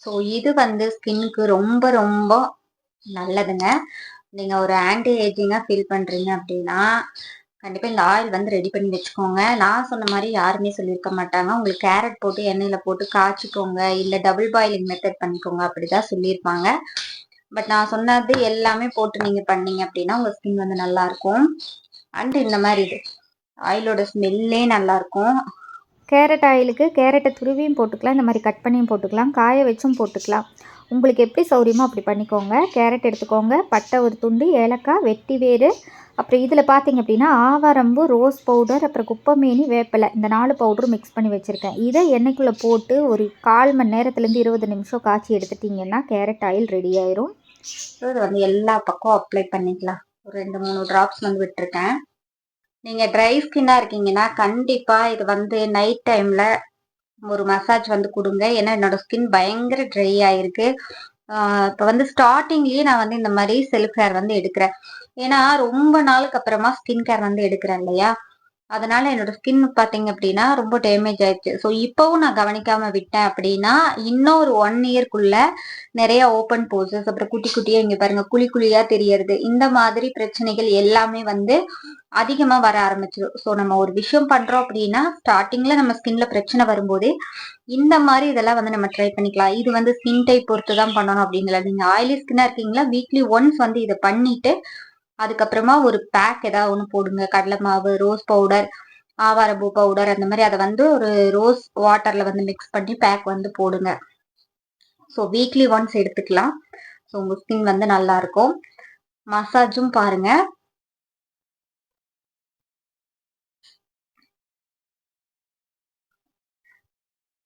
So இது வந்து ஸ்கின்னுக்கு ரொம்ப ரொம்ப நல்லதுங்க. நீங்க ஒரு ஆன்டி ஏஜிங்கா ஃபீல் பண்றீங்க அப்படின்னா கண்டிப்பா இந்த ஆயில் வந்து ரெடி பண்ணி வச்சுக்கோங்க. நான் சொன்ன மாதிரி யாருமே சொல்லியிருக்க மாட்டாங்க. உங்களுக்கு கேரட் போட்டு எண்ணெயில போட்டு காய்ச்சிக்கோங்க, இல்ல டபுள் பாயிலிங் மெத்தட் பண்ணிக்கோங்க அப்படிதான் சொல்லியிருப்பாங்க. பட் நான் சொன்னது எல்லாமே போட்டு நீங்க பண்ணீங்க அப்படின்னா உங்க ஸ்கின் வந்து நல்லா இருக்கும். அண்ட் இந்த மாதிரி இது ஆயிலோட ஸ்மெல்லே நல்லா இருக்கும். கேரட் ஆயிலுக்கு கேரட்டை துருவியும் போட்டுக்கலாம், இந்த மாதிரி கட் பண்ணியும் போட்டுக்கலாம், காய வச்சும் போட்டுக்கலாம். உங்களுக்கு எப்படி சௌரியமோ அப்படி பண்ணிக்கோங்க. கேரட் எடுத்துக்கோங்க, பட்டை ஒரு துண்டு, ஏலக்காய், வெட்டி வேறு, அப்புறம் இதில் பார்த்தீங்க அப்படின்னா ஆவாரம்பு, ரோஸ் பவுடர், அப்புறம் குப்பைமேனி, வேப்பிலை, இந்த 4 பவுடரும் மிக்ஸ் பண்ணி வச்சுருக்கேன். இதை எண்ணெய்க்குள்ளே போட்டு ஒரு 1/4 மணி நேரத்துலேருந்து 20 நிமிஷம் காய்ச்சி எடுத்துட்டிங்கன்னா கேரட் ஆயில் ரெடி ஆயிரும். இது வந்து எல்லா பக்கம் அப்ளை பண்ணிக்கலாம். ஒரு 2-3 ட்ராப்ஸ் வந்து விட்டுருக்கேன். நீங்க ட்ரை ஸ்கின்னா இருக்கீங்கன்னா கண்டிப்பா இது வந்து நைட் டைம்ல ஒரு மசாஜ் வந்து கொடுங்க. ஏன்னா என்னோட ஸ்கின் பயங்கர ட்ரை ஆயிருக்கு. இப்போ வந்து ஸ்டார்டிங்லயே நான் வந்து இந்த மாதிரி செல்ஃப் கேர் வந்து எடுக்கிறேன். ஏன்னா ரொம்ப நாளுக்கு அப்புறமா ஸ்கின் கேர் வந்து எடுக்கிறேன் இல்லையா, அதனால என்னோட ஸ்கின் பாத்தீங்க அப்படின்னா ரொம்ப டேமேஜ் ஆயிடுச்சு. ஸோ இப்பவும் நான் கவனிக்காம விட்டேன் அப்படின்னா இன்னொரு 1 இயர்க்குள்ள நிறைய ஓப்பன் போர்சஸ், அப்புறம் குட்டி குட்டியா இங்க பாருங்க குழி குழியா தெரியறது, இந்த மாதிரி பிரச்சனைகள் எல்லாமே வந்து அதிகமா வர ஆரம்பிச்சிடும். ஸோ நம்ம ஒரு விஷயம் பண்றோம் அப்படின்னா ஸ்டார்டிங்ல நம்ம ஸ்கின்ல பிரச்சனை வரும்போதே இந்த மாதிரி இதெல்லாம் வந்து நம்ம ட்ரை பண்ணிக்கலாம். இது வந்து ஸ்கின் டைப் பொறுத்து தான் பண்ணணும் அப்படின்னு இல்லை. நீங்க ஆயிலி ஸ்கின்னா இருக்கீங்களா, வீக்லி ஒன்ஸ் வந்து இதை பண்ணிட்டு அதுக்கப்புறமா ஒரு பேக் ஏதாவது ஒன்று போடுங்க. கடலை மாவு, ரோஸ் பவுடர், ஆவாரம்பூ பவுடர், அந்த மாதிரி அதை வந்து ஒரு ரோஸ் வாட்டர்ல வந்து மிக்ஸ் பண்ணி பேக் வந்து போடுங்க. ஸோ வீக்லி ஒன்ஸ் எடுத்துக்கலாம். ஸோ உங்க ஸ்கின் வந்து நல்லா இருக்கும். மசாஜும் பாருங்க.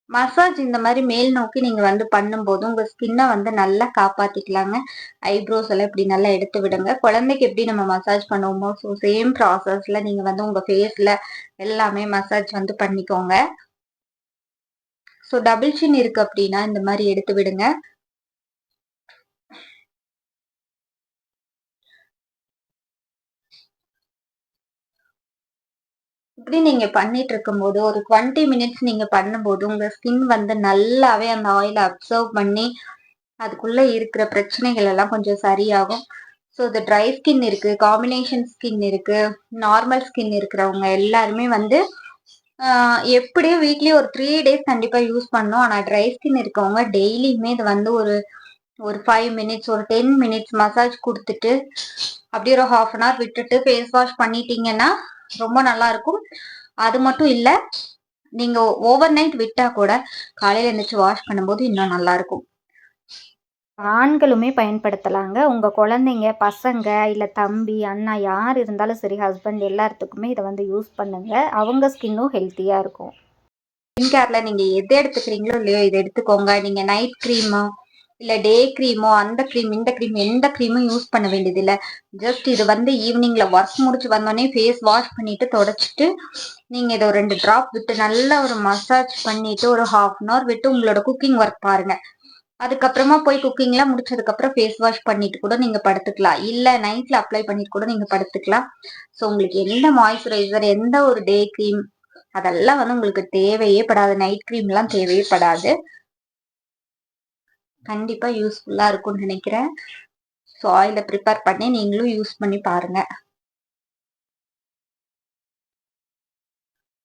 மசாஜ் இந்த மாதிரி மேல் நோக்கி நீங்க வந்து பண்ணும்போது உங்க ஸ்கின்னை வந்து நல்லா காப்பாத்திக்கலாங்க. ஐப்ரோஸ் எல்லாம் இப்படி நல்லா எடுத்து விடுங்க. குழந்தைக்கு எப்படி நம்ம மசாஜ் பண்ணுவோமோ ஸோ சேம் ப்ராசஸ்ல நீங்க வந்து உங்க ஃபேஸ்ல எல்லாமே மசாஜ் வந்து பண்ணிக்கோங்க. ஸோ டபுள் சின் இருக்கு அப்படின்னா இந்த மாதிரி எடுத்து விடுங்க. இப்படி நீங்க பண்ணிட்டு இருக்கும்போது ஒரு 20 மினிட்ஸ் நீங்க பண்ணும்போது உங்க ஸ்கின் வந்து நல்லாவே அந்த ஆயிலை அப்சர்வ் பண்ணி அதுக்குள்ள இருக்கிற பிரச்சனைகள் எல்லாம் கொஞ்சம் சரியாகும். ஸோ இது ட்ரை ஸ்கின் இருக்கு, காம்பினேஷன் ஸ்கின் இருக்கு, நார்மல் ஸ்கின் இருக்கிறவங்க எல்லாருமே வந்து எப்படியும் வீக்லி ஒரு 3 டேஸ் கண்டிப்பா யூஸ் பண்ணும். ஆனா ட்ரை ஸ்கின் இருக்கவங்க டெய்லியுமே இது வந்து ஒரு ஒரு 5 மினிட்ஸ், ஒரு 10 மினிட்ஸ் மசாஜ் கொடுத்துட்டு அப்படியே ஒரு 1/2 அன் ஹவர் விட்டுட்டு ஃபேஸ் வாஷ் பண்ணிட்டீங்கன்னா ரொம்ப நல்லா இருக்கும். அது மட்டும் இல்ல, நீங்க ஓவர் நைட் விட்டா கூட காலையில எழுந்திரிச்சு வாஷ் பண்ணும்போது இன்னும் நல்லா இருக்கும். ஆண்களுமே பயன்படுத்தலாங்க. உங்கள் குழந்தைங்க, பசங்க, இல்லை தம்பி, அண்ணா யார் இருந்தாலும் சரி, ஹஸ்பண்ட் எல்லாத்துக்குமே இதை வந்து யூஸ் பண்ணுங்க. அவங்க ஸ்கின்னும் ஹெல்த்தியாக இருக்கும். ஸ்கின் கேர்ல நீங்க எது எடுத்துக்கிறீங்களோ இல்லையோ இதை எடுத்துக்கோங்க. நீங்க நைட் க்ரீமோ இல்ல டே க்ரீமோ அந்த க்ரீம் இந்த க்ரீம் எந்த க்ரீமும் யூஸ் பண்ண வேண்டியது இல்லை. ஜஸ்ட் இது வந்து ஈவினிங்ல ஒர்க் முடிச்சு வந்தோடனே ஃபேஸ் வாஷ் பண்ணிட்டு தொடச்சிட்டு நீங்க இதை ஒரு 2 டிராப் விட்டு நல்லா ஒரு மசாஜ் பண்ணிட்டு ஒரு 1/2 அன் ஹவர் விட்டு உங்களோட குக்கிங் ஒர்க் பாருங்க. அதுக்கப்புறமா போய் குக்கிங்லாம் முடிச்சதுக்கு அப்புறம் ஃபேஸ் வாஷ் பண்ணிட்டு கூட நீங்க படுத்துக்கலாம். இல்ல நைட்ல அப்ளை பண்ணிட்டு கூட நீங்க படுத்துக்கலாம். ஸோ உங்களுக்கு எந்த மாய்ஸ்சரைசர், எந்த ஒரு டே க்ரீம் அதெல்லாம் வந்து உங்களுக்கு தேவையே படாது. நைட் க்ரீம் எல்லாம் தேவையே படாது. கண்டிப்பா யூஸ்ஃபுல்லா இருக்கும்னு நினைக்கிறேன். ஸோ ஆயிலை ப்ரிப்பேர் பண்ணி நீங்களும் யூஸ் பண்ணி பாருங்க.